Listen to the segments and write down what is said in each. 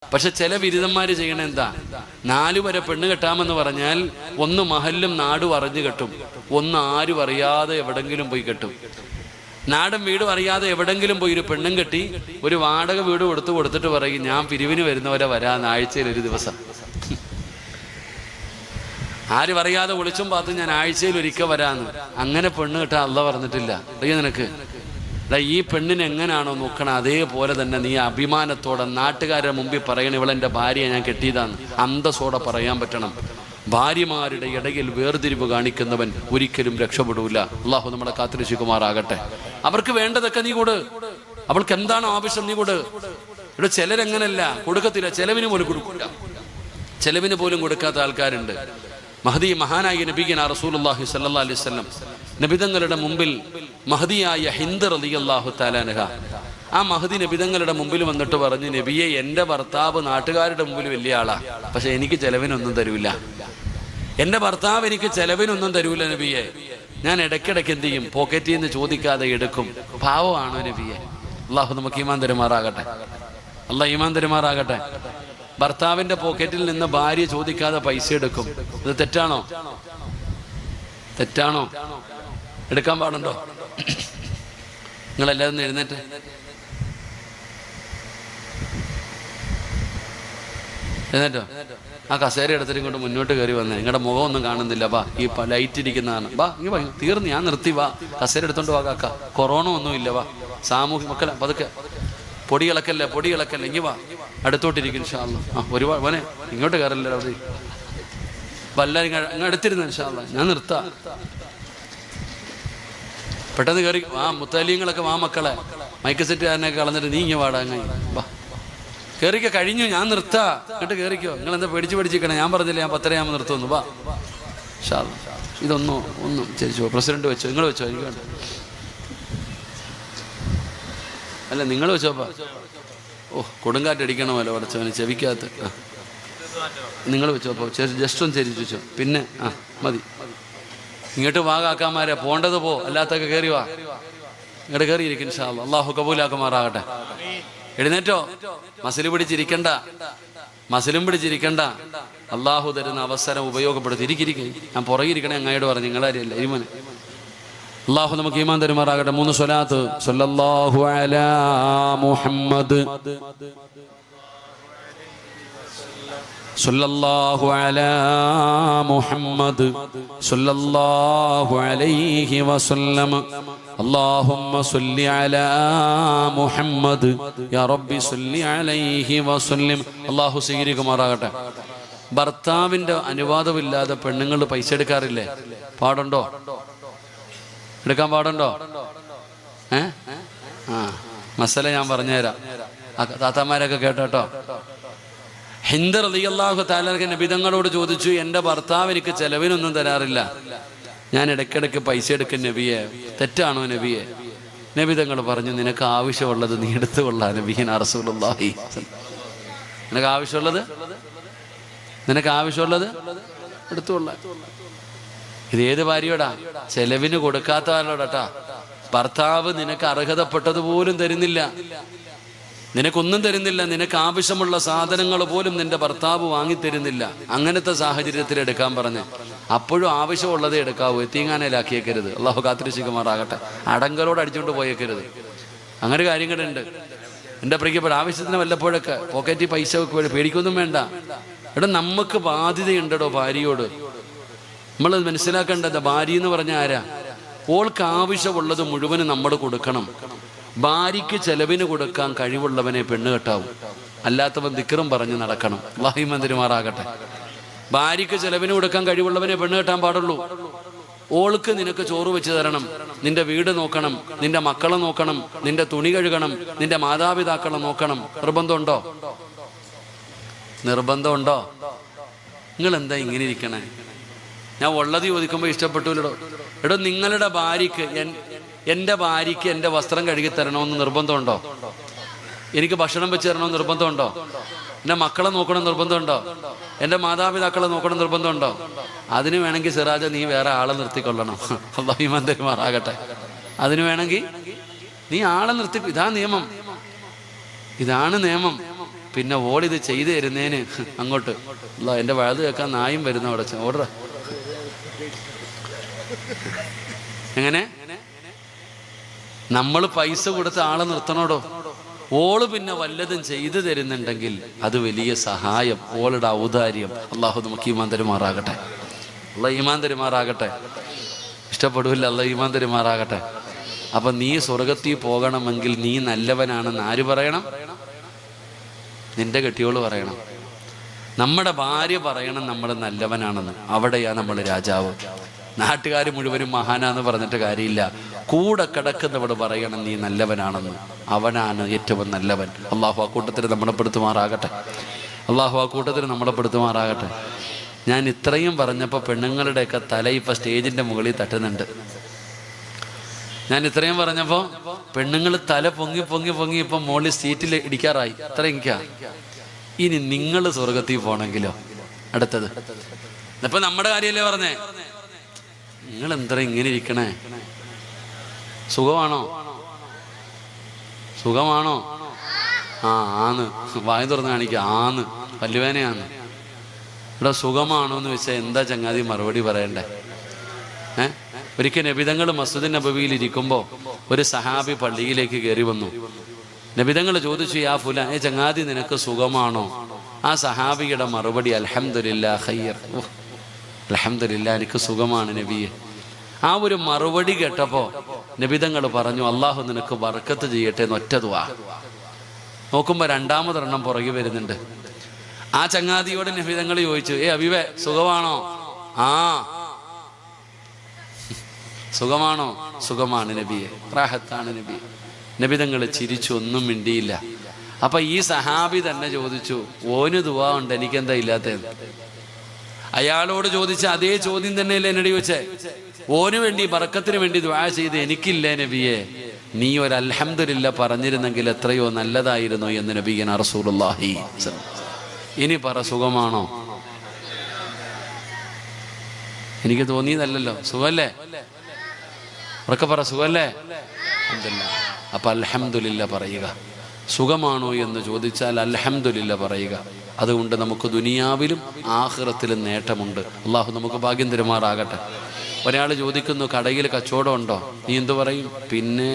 പക്ഷെ ചില ബിരുദന്മാര് ചെയ്യണ എന്താ, 4 വരെ പെണ്ണ് കെട്ടാമെന്ന് പറഞ്ഞാൽ ഒന്ന് മഹല്ലും നാടും അറിഞ്ഞു കെട്ടും, ഒന്ന് ആരും അറിയാതെ എവിടെങ്കിലും പോയി കെട്ടും. നാടും വീടും അറിയാതെ എവിടെങ്കിലും പോയി ഒരു പെണ്ണും കെട്ടി ഒരു വാടക വീട് കൊടുത്തിട്ട് പറയും ഞാൻ പിരിവിന് വരുന്നവരെ വരാൻ ആഴ്ചയിൽ ഒരു ദിവസം. ആരും അറിയാതെ ഒളിച്ചും പാത്തും ഞാൻ ആഴ്ചയിൽ ഒരിക്കൽ വരാന്ന്. അങ്ങനെ പെണ്ണ് കെട്ടാൻ അള്ളാഹ് പറഞ്ഞിട്ടില്ല. അറിയോ നിനക്ക്? ഈ പെണ്ണിനെ എങ്ങനെയാണോ നോക്കണം അതേപോലെ തന്നെ നീ അഭിമാനത്തോടെ നാട്ടുകാരുടെ മുമ്പിൽ പറയണം ഇവളെൻ്റെ ഭാര്യയെ ഞാൻ കെട്ടിയതാന്ന് അന്തസ്സോടെ പറയാൻ പറ്റണം. ഭാര്യമാരുടെ ഇടയിൽ വേർതിരിവ് കാണിക്കുന്നവൻ ഒരിക്കലും രക്ഷപ്പെടൂല. അള്ളാഹു നമ്മളെ കാത്തുരക്ഷിക്കുമാറാകട്ടെ. അവർക്ക് വേണ്ടതൊക്കെ നീ കൊടു, അവൾക്ക് എന്താണോ ആവശ്യം നീ കൊടു. ഇവിടെ ചിലരെങ്ങനല്ല, കൊടുക്കത്തില്ല, ചെലവിന് പോലും കൊടുക്കില്ല, ചെലവിന് പോലും കൊടുക്കാത്ത ആൾക്കാരുണ്ട്. മഹാനായ നബിയനാ റസൂലുള്ളാഹി സ്വല്ലല്ലാഹു അലൈഹി വസല്ലം നബിതങ്ങളുടെ മുമ്പിൽ മഹദിയായ ഹിന്ദ് റളിയല്ലാഹു തആല അൻഹ, ആ മഹദി നബിതങ്ങളുടെ മുമ്പിൽ വന്നിട്ട് പറഞ്ഞു, നബിയെ എൻ്റെ ഭർത്താവ് നാട്ടുകാരുടെ മുമ്പിൽ വലിയ ആളാ, പക്ഷെ എനിക്ക് ചെലവിനൊന്നും തരൂല. എൻ്റെ ഭർത്താവ് എനിക്ക് ചെലവിനൊന്നും തരൂല നബിയെ. ഞാൻ ഇടയ്ക്കിടയ്ക്ക് എന്ത് ചെയ്യും, പോക്കറ്റിൽ നിന്ന് ചോദിക്കാതെ എടുക്കും. പാവമാണോ നബിയെ? അള്ളാഹു നമുക്ക് ഈമാൻ തരുമാറാകട്ടെ. അള്ളാഹ് ഈമാൻ തരുമാറാകട്ടെ. ഭർത്താവിന്റെ പോക്കറ്റിൽ നിന്ന് ഭാര്യ ചോദിക്കാതെ പൈസ എടുക്കും. ഇത് തെറ്റാണോ? തെറ്റാണോ? എടുക്കാൻ പാടുണ്ടോ? നിങ്ങളെല്ലാവരും എഴുന്നേറ്റ് എഴുന്നേറ്റോ? ആ കസേര എടുത്തിട്ട് കൊണ്ട് മുന്നോട്ട് കയറി വന്നേ. നിങ്ങളുടെ മുഖം ഒന്നും കാണുന്നില്ല. വാ, ഈ ലൈറ്റ് ഇരിക്കുന്നതാണ്. വാ, ഇങ്ങ് വാ, തീർന്നു, ഞാൻ നിർത്തി. വാ, കസേര എടുത്തോണ്ട് വാ കാക്ക, കൊറോണ ഒന്നുമില്ല. വാ, സാമൂഹ്യ മക്കളെ പതുക്കെ, പൊടി ഇളക്കല്ലേ, ഇങ്ങി വാ, അടുത്തോട്ടിരിക്കും ഇൻഷാ അല്ലാഹ്. ഒരുപാട് മോനെ ഇങ്ങോട്ട് കയറില്ല, അവിടെ വല്ലാരും ഇങ്ങ് അടുത്തിരുന്നു ഇൻഷാ അല്ലാഹ്. ഞാൻ നിർത്താ, പെട്ടെന്ന് കയറി. ആ മുത്തലിങ്ങളൊക്കെ വാ മക്കളെ, മൈക്ക് സെറ്റുകാരനൊക്കെ കളഞ്ഞിട്ട് നീ ഇങ്ങ് വാടാ, വാ കയറിക്കോ, കഴിഞ്ഞു, ഞാൻ നിർത്താ, ഇങ്ങോട്ട് കയറിക്കോ. നിങ്ങൾ എന്താ പേടിച്ചിരിക്കണേ? ഞാൻ പറഞ്ഞില്ല ഞാൻ 10:30 നിർത്തുമെന്ന്. വാ ഇൻഷാ അല്ലാഹ്. ഒന്നും ചേച്ചോ, പ്രസിഡന്റ് വെച്ചോ, നിങ്ങൾ വെച്ചോ, എനിക്ക് വേണ്ട. അല്ല നിങ്ങൾ വെച്ചോപ്പാ. ഓ, കൊടുങ്കാറ്റടിക്കണമല്ലോ പടച്ചവന് ചെവിക്കകത്ത്. നിങ്ങൾ വെച്ചോപ്പോ, ജസ്റ്റ് ഒന്ന് ചെരിച്ചു വെച്ചോ. പിന്നെ മതി. ഇങ്ങോട്ട് വാ കാക്കാമാരെ, പോണ്ടത് പോ, അല്ലാത്തൊക്കെ കയറി വാ, ഇങ്ങോട്ട് കയറിയിരിക്കും ഇൻഷാ അല്ലാഹ്. അള്ളാഹു കബൂലാക്കുമാറാകട്ടെ. എഴുന്നേറ്റോ, മസിലും പിടിച്ചിരിക്കണ്ട. അള്ളാഹു തരുന്ന അവസരം ഉപയോഗപ്പെടുത്തി ഇരിക്കും. ഞാൻ പുറകിരിക്കണേ, അങ്ങയോട് പറഞ്ഞു, നിങ്ങളാരിയല്ല ഇരുമന്. അള്ളാഹു നമുക്ക് ഈമാൻ തരുമാറാകട്ടെ. 3 സ്വലാത്ത്. സല്ലല്ലാഹു അലാ മുഹമ്മദ്, സല്ലല്ലാഹു അലാ മുഹമ്മദ്, സല്ലല്ലാഹു അലൈഹി വസല്ലം. അല്ലാഹുമ്മ സല്ലി അലാ മുഹമ്മദ് യാ റബ്ബി സല്ലി അലൈഹി വസല്ലം. അള്ളാഹു സ്വീകരിക്കുമാറാകട്ടെ. ഭർത്താവിന്റെ അനുവാദമില്ലാതെ പെണ്ണുങ്ങൾ പൈസ എടുക്കാറില്ലേ? പാടുണ്ടോ? എടുക്കാൻ പാടുണ്ടോ? മസല ഞാൻ പറഞ്ഞുതരാം, താത്താമാരൊക്കെ കേട്ടോ. ഹിന്ദ് റളിയല്ലാഹു തആല നബിതങ്ങളോട് ചോദിച്ചു, എൻ്റെ ഭർത്താവ് എനിക്ക് ചെലവിനൊന്നും തരാറില്ല, ഞാൻ ഇടയ്ക്കിടയ്ക്ക് പൈസ എടുക്കും നബിയെ, തെറ്റാണോ നബിയെ? നബിതങ്ങൾ പറഞ്ഞു, നിനക്ക് ആവശ്യമുള്ളത് നീ എടുത്തുകൊള്ളാ നബിയനാ റസൂലുള്ളാഹി. നിനക്ക് ആവശ്യമുള്ളത് എടുത്തുകൊള്ളാം. ഇത് ഏത് ഭാര്യയോടാ? ചെലവിന് കൊടുക്കാത്തവരോടാ. ഭർത്താവ് നിനക്ക് അർഹതപ്പെട്ടതുപോലും തരുന്നില്ല, നിനക്കൊന്നും തരുന്നില്ല, നിനക്ക് ആവശ്യമുള്ള സാധനങ്ങൾ പോലും നിന്റെ ഭർത്താവ് വാങ്ങിത്തരുന്നില്ല. അങ്ങനത്തെ സാഹചര്യത്തിൽ എടുക്കാൻ പറഞ്ഞ്, അപ്പോഴും ആവശ്യമുള്ളതേ എടുക്കാവൂ, എത്തിങ്ങാനയിലാക്കിയേക്കരുത്. അള്ളാഹു കാത്തുരക്ഷിക്കുമാറാകട്ടെ. അടങ്കലോട് അടിച്ചുകൊണ്ട് പോയേക്കരുത്. അങ്ങനെ കാര്യങ്ങളുണ്ട്. എൻ്റെ പ്രിയപ്പെട്ട, ആവശ്യത്തിന് വല്ലപ്പോഴൊക്കെ പോക്കറ്റിൽ പൈസ വെക്കുക, പേടിക്കൊന്നും വേണ്ട. എടാ, നമുക്ക് ബാധ്യതയുണ്ടോ ഭാര്യയോട്? നമ്മളത് മനസ്സിലാക്കേണ്ടത്. ഭാര്യ എന്ന് പറഞ്ഞാൽ ആരാ? ഓൾക്ക് ആവശ്യമുള്ളത് മുഴുവനും നമ്മൾ കൊടുക്കണം. ഭാര്യയ്ക്ക് ചെലവിന് കൊടുക്കാൻ കഴിവുള്ളവനെ പെണ്ണ് കെട്ടാവും, അല്ലാത്തവൻ ദിക്റും പറഞ്ഞ് നടക്കണം. അല്ലാഹു മന്ദിരമാറാകട്ടെ. ഭാര്യയ്ക്ക് ചെലവിന് കൊടുക്കാൻ കഴിവുള്ളവനെ പെണ്ണ് കെട്ടാൻ പാടുള്ളൂ. ഓൾക്ക് നിനക്ക് ചോറ് വെച്ച് തരണം, നിന്റെ വീട് നോക്കണം, നിന്റെ മക്കളെ നോക്കണം, നിന്റെ തുണി കഴുകണം, നിന്റെ മാതാപിതാക്കളെ നോക്കണം. നിർബന്ധമുണ്ടോ? നിങ്ങൾ എന്താ ഇങ്ങനെ ഇരിക്കണേ? ഞാൻ ഉള്ളത് ചോദിക്കുമ്പോൾ ഇഷ്ടപ്പെട്ടില്ലടോ. എടോ, നിങ്ങളുടെ ഭാര്യയ്ക്ക്, എൻ്റെ ഭാര്യയ്ക്ക് എൻ്റെ വസ്ത്രം കഴുകി തരണമെന്ന് നിർബന്ധമുണ്ടോ? എനിക്ക് ഭക്ഷണം വെച്ച് തരണമെന്ന് നിർബന്ധമുണ്ടോ? എൻ്റെ മക്കളെ നോക്കണം നിർബന്ധമുണ്ടോ? എൻ്റെ മാതാപിതാക്കളെ നോക്കണം നിർബന്ധമുണ്ടോ? അതിന് വേണമെങ്കിൽ സിറാജ നീ വേറെ ആളെ നിർത്തിക്കൊള്ളണം. അല്ലാഹു ഈമാൻ തരുമാറാകട്ടെ. അതിന് വേണമെങ്കിൽ നീ ആളെ നിർത്തി. ഇതാണ് നിയമം. പിന്നെ ഓളിത് ചെയ്തു തരുന്നേന് അങ്ങോട്ട് അല്ല എൻ്റെ വഴുത് കേൾക്കാൻ നായും വരുന്ന അവിടെ ഓർഡർ എങ്ങനെ നമ്മൾ പൈസ കൊടുത്ത് ആളെ നിർത്തണോടോ. ഓള് പിന്നെ വല്ലതും ചെയ്തു തരുന്നുണ്ടെങ്കിൽ അത് വലിയ സഹായം, ഓളുടെ ഔദാര്യം. അള്ളാഹു നമുക്ക് ഈമാൻ തരുമാറാകട്ടെ. അള്ളാഹ് ഈമാൻ തരുമാറാകട്ടെ. ഇഷ്ടപ്പെടില്ല, അള്ളാഹ് ഈമാൻ തരുമാറാകട്ടെ. അപ്പൊ നീ സ്വർഗത്തിൽ പോകണമെങ്കിൽ നീ നല്ലവനാണെന്ന് ആര് പറയണം? നിന്റെ കെട്ടിയോള് പറയണം. നമ്മുടെ ഭാര്യ പറയണം നമ്മൾ നല്ലവനാണെന്ന്. അവിടെയാ നമ്മൾ രാജാവ്. നാട്ടുകാർ മുഴുവനും മഹാനാന്ന് പറഞ്ഞിട്ട് കാര്യമില്ല. കൂടെ കിടക്കുന്നവട് പറയണം നീ നല്ലവനാണെന്ന്. അവനാണ് ഏറ്റവും നല്ലവൻ. അള്ളാഹു ആ കൂട്ടത്തിൽ നമ്മളെ പെടുത്തുമാറാകട്ടെ. അള്ളാഹു ആ കൂട്ടത്തിൽ നമ്മളെ പെടുത്തുമാറാകട്ടെ. ഞാൻ ഇത്രയും പറഞ്ഞപ്പോൾ പെണ്ണുങ്ങളുടെയൊക്കെ തല ഇപ്പം സ്റ്റേജിൻ്റെ മുകളിൽ തട്ടുന്നുണ്ട്. ഞാൻ ഇത്രയും പറഞ്ഞപ്പോൾ പെണ്ണുങ്ങൾ തല പൊങ്ങി പൊങ്ങി പൊങ്ങി ഇപ്പം മുകളിൽ സീറ്റിൽ ഇടിക്കാറായി. ഇത്രയും ഇനി നിങ്ങൾ സ്വർഗത്തിൽ പോകണമെങ്കിലോ? അടുത്തത് ഇപ്പം നമ്മുടെ കാര്യമല്ലേ പറഞ്ഞേ. നിങ്ങൾ എന്താ ഇങ്ങനെ ഇരിക്കണേ? സുഖമാണോ? സുഖമാണോ? ആന്ന് വായ തുറന്ന് കാണിക്കുക. ആന്ന് പല്ലുവേനയാന്ന്. ഇവിടെ സുഖമാണോ എന്ന് വെച്ചാൽ എന്താ ചങ്ങാതി മറുപടി പറയണ്ടേ? ഒരിക്കൽ നബിതങ്ങൾ മസ്ജിദ് നബവിയിൽ ഇരിക്കുമ്പോൾ ഒരു സഹാബി പള്ളിയിലേക്ക് കയറി വന്നു. നബിതങ്ങൾ ചോദിച്ചു, യാ ഫുലാൻ, ചങ്ങാതി നിനക്ക് സുഖമാണോ? ആ സഹാബിയുടെ മറുപടി അൽഹംദുലില്ലാ ഖൈർ. അൽഹംദുലില്ലാ എനിക്ക് സുഖമാണ് നബിയെ. ആ ഒരു മറുപടി കേട്ടപ്പോൾ നബിതങ്ങൾ പറഞ്ഞു, അള്ളാഹു നിനക്ക് ബർക്കത്ത് ചെയ്യട്ടെ എന്ന് ഒറ്റ ദുആ. നോക്കുമ്പോൾ രണ്ടാമതൊരെണ്ണം പുറകെ വരുന്നുണ്ട്. ആ ചങ്ങാതിയോട് നബിതങ്ങൾ ചോദിച്ചു, അബീബേ സുഖമാണോ? സുഖമാണോ? സുഖമാണ് നബിയെ, റാഹത്താണ് നബിയെ. നബിതങ്ങൾ ചിരിച്ചു, ഒന്നും മിണ്ടിയില്ല. അപ്പൊ ഈ സഹാബി തന്നെ ചോദിച്ചു, ഓന് ദുആ ഉണ്ട്, എനിക്കെന്താ ഇല്ലാത്തത്? അയാളോട് ചോദിച്ച അതേ ചോദ്യം തന്നെയല്ലേ എന്നോട് ചോദിച്ചേ. ഓന് വേണ്ടി ബർക്കത്തിന് വേണ്ടി ദുആ ചെയ്ത് എനിക്കില്ലേ നബിയെ? നീ ഒരു അൽഹംദുലില്ലാ പറഞ്ഞിരുന്നെങ്കിൽ എത്രയോ നല്ലതായിരുന്നു എന്ന് നബിയന റസൂലുള്ളാഹി. ഇനി പറ, സുഖമാണോ? എനിക്ക് തോന്നിയതല്ലല്ലോ. സുഖല്ലേ? ഉറക്കെ പറ, സുഖല്ലേ? അൽഹംദുലില്ലാ. അപ്പൊ അൽഹംദുലില്ലാ പറയുക. സുഖമാണോ എന്ന് ചോദിച്ചാൽ അൽഹംദുലില്ലാ പറയുക. അതുകൊണ്ട് നമുക്ക് ദുനിയാവിലും ആഖിറത്തിലും നേട്ടമുണ്ട്. അള്ളാഹു നമുക്ക് ഭാഗ്യം തരുമാറാകട്ടെ. ഒരാൾ ചോദിക്കുന്നു, കടയിൽ കച്ചവടം ഉണ്ടോ? നീ എന്തു പറയും? പിന്നെ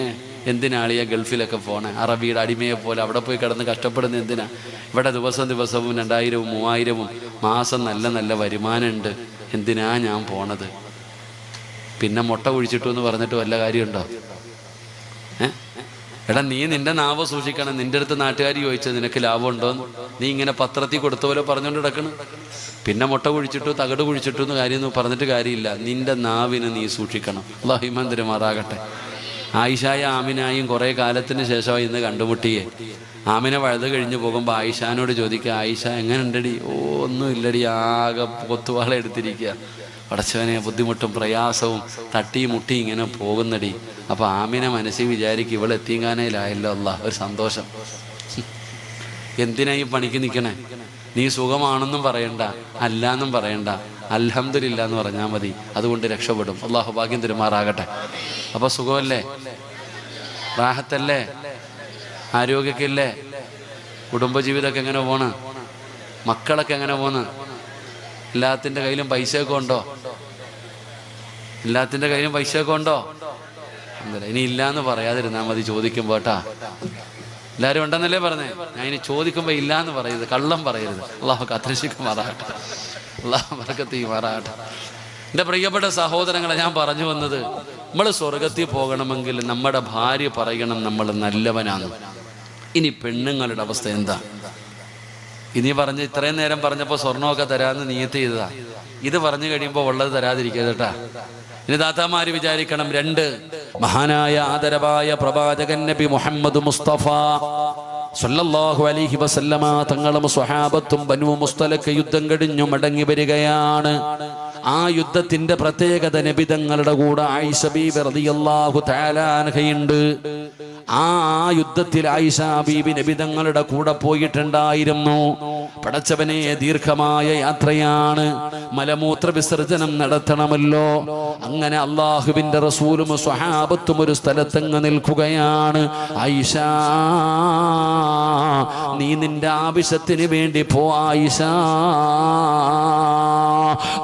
എന്തിനാളിയാ ഗൾഫിലൊക്കെ പോണേ? അറബിയുടെ അടിമയെ പോലെ അവിടെ പോയി കിടന്ന് കഷ്ടപ്പെടുന്ന എന്തിനാ? ഇവിടെ ദിവസവും 2000-3000 3000 മാസം നല്ല നല്ല വരുമാനമുണ്ട്. എന്തിനാ ഞാൻ പോണത്? പിന്നെ മുട്ട കുഴിച്ചിട്ടു എന്ന് പറഞ്ഞിട്ട് വല്ല കാര്യമുണ്ടോ? എടാ, നീ നിന്റെ നാവ് സൂക്ഷിക്കണം. നിന്റെ അടുത്ത് നാട്ടുകാർ ചോദിച്ചത് നിനക്ക് ലാഭമുണ്ടോന്ന്, നീ ഇങ്ങനെ പത്രത്തിൽ കൊടുത്ത പോലെ പറഞ്ഞുകൊണ്ട് കിടക്കണം. പിന്നെ മുട്ട കുഴിച്ചിട്ടു തകട് കുഴിച്ചിട്ടു എന്ന് കാര്യം പറഞ്ഞിട്ട് കാര്യമില്ല. നിന്റെ നാവിന് നീ സൂക്ഷിക്കണം. അല്ലാഹു ഈമാൻ തരുമാറാകട്ടെ. ആയിഷായ ആമിനായും കുറേ കാലത്തിന് ശേഷമായി ഇന്ന് കണ്ടുമുട്ടിയേ. ആമിന വഴുത് കഴിഞ്ഞു പോകുമ്പോൾ ആയിഷാനോട് ചോദിക്കുക, ആയിഷ എങ്ങനെ ഉണ്ടടി? ഒന്നും ഇല്ലടി, ആകെ കൊത്തുവാള എടുത്തിരിക്കുക. പടച്ചവനെ ബുദ്ധിമുട്ടും പ്രയാസവും തട്ടി മുട്ടി ഇങ്ങനെ പോകുന്നടി. അപ്പൊ ആമിന മനസ്സിൽ വിചാരിക്കും, ഇവൾ എത്തിങ്കാനയിലായല്ലോ, അല്ലാഹ് ഒരു സന്തോഷം. എന്തിനാ ഈ പണിക്ക് നിൽക്കണേ? നീ സുഖമാണെന്നും പറയണ്ട, അല്ലാന്നും പറയണ്ട, അൽഹംദുലില്ലാ എന്ന് പറഞ്ഞാൽ മതി. അതുകൊണ്ട് രക്ഷപ്പെടും. അള്ളാഹു ഭാഗ്യം തരുമാറാകട്ടെ. അപ്പൊ സുഖമല്ലേ? റാഹത്തല്ലേ? ആരോഗ്യമൊക്കെ? കുടുംബജീവിതമൊക്കെ എങ്ങനെ പോണ്? മക്കളൊക്കെ എങ്ങനെ പോണ്? എല്ലാത്തിൻ്റെ കയ്യിലും പൈസയൊക്കെ ഉണ്ടോ? എല്ലാത്തിൻ്റെ കയ്യിലും പൈസയൊക്കെ ഉണ്ടോ? ഇനി ഇല്ലാന്ന് പറയാതിരുന്നാൽ മതി ചോദിക്കുമ്പോൾ കേട്ടാ. എല്ലാവരും ഉണ്ടെന്നല്ലേ പറഞ്ഞേ? ഞാൻ ഇനി ചോദിക്കുമ്പോൾ ഇല്ലാന്ന് പറയരുത്, കള്ളം പറയരുത്. അള്ളാഹു കാത്തിരക്ഷിക്കുമാറാകട്ടെ. അള്ളാഹു ബർക്കത്ത് ചെയ്യുമാറാകട്ടെ. എൻ്റെ പ്രിയപ്പെട്ട സഹോദരങ്ങളെ, ഞാൻ പറഞ്ഞു വന്നത്, നമ്മൾ സ്വർഗത്തിൽ പോകണമെങ്കിൽ നമ്മുടെ ഭാര്യ പറയണം നമ്മൾ നല്ലവനാണ്. ഇനി പെണ്ണുങ്ങളുടെ അവസ്ഥ എന്താ? ഇനി പറഞ്ഞ് ഇത്രയും നേരം പറഞ്ഞപ്പോൾ സ്വർണ്ണമൊക്കെ തരാമെന്ന് നിയത്ത് ചെയ്തതാ. ഇത് പറഞ്ഞു കഴിയുമ്പോൾ ഉള്ളത് തരാതിരിക്കരുത് കേട്ടാ. ഇനി ദാതാമാര് വിചാരിക്കണം. 2, മഹാനായ ആദരവായ പ്രവാചകൻ നബി മുഹമ്മദ് മുസ്തഫ സല്ലല്ലാഹു അലൈഹി വസല്ലമ തങ്ങളും സ്വഹാബത്തും ബനൂ മുസ്തലഖ് യുദ്ധം കഴിഞ്ഞു മടങ്ങി വരികയാണ്. ആ യുദ്ധത്തിന്റെ പ്രത്യേകത നബിതങ്ങളുടെ കൂടെ ആയിഷ ബീബി റളിയല്ലാഹു തആല അൻഹയുണ്ട്. ആ യുദ്ധത്തിൽ ആയിഷ ബീബി നബിതങ്ങളുടെ കൂടെ പോയിട്ടുണ്ടായിരുന്നു. പടച്ചവനെ, ദീർഘമായ യാത്രയാണ്, മലമൂത്ര വിസർജനം നടത്തണമല്ലോ. അങ്ങനെ അള്ളാഹുവിന്റെ റസൂലും സ്വഹാബത്തും ഒരു സ്ഥലത്തങ്ങ് നിൽക്കുകയാണ്. ആയിഷ, നീ നിന്റെ ആവശ്യത്തിന് വേണ്ടി പോ ആയിഷ.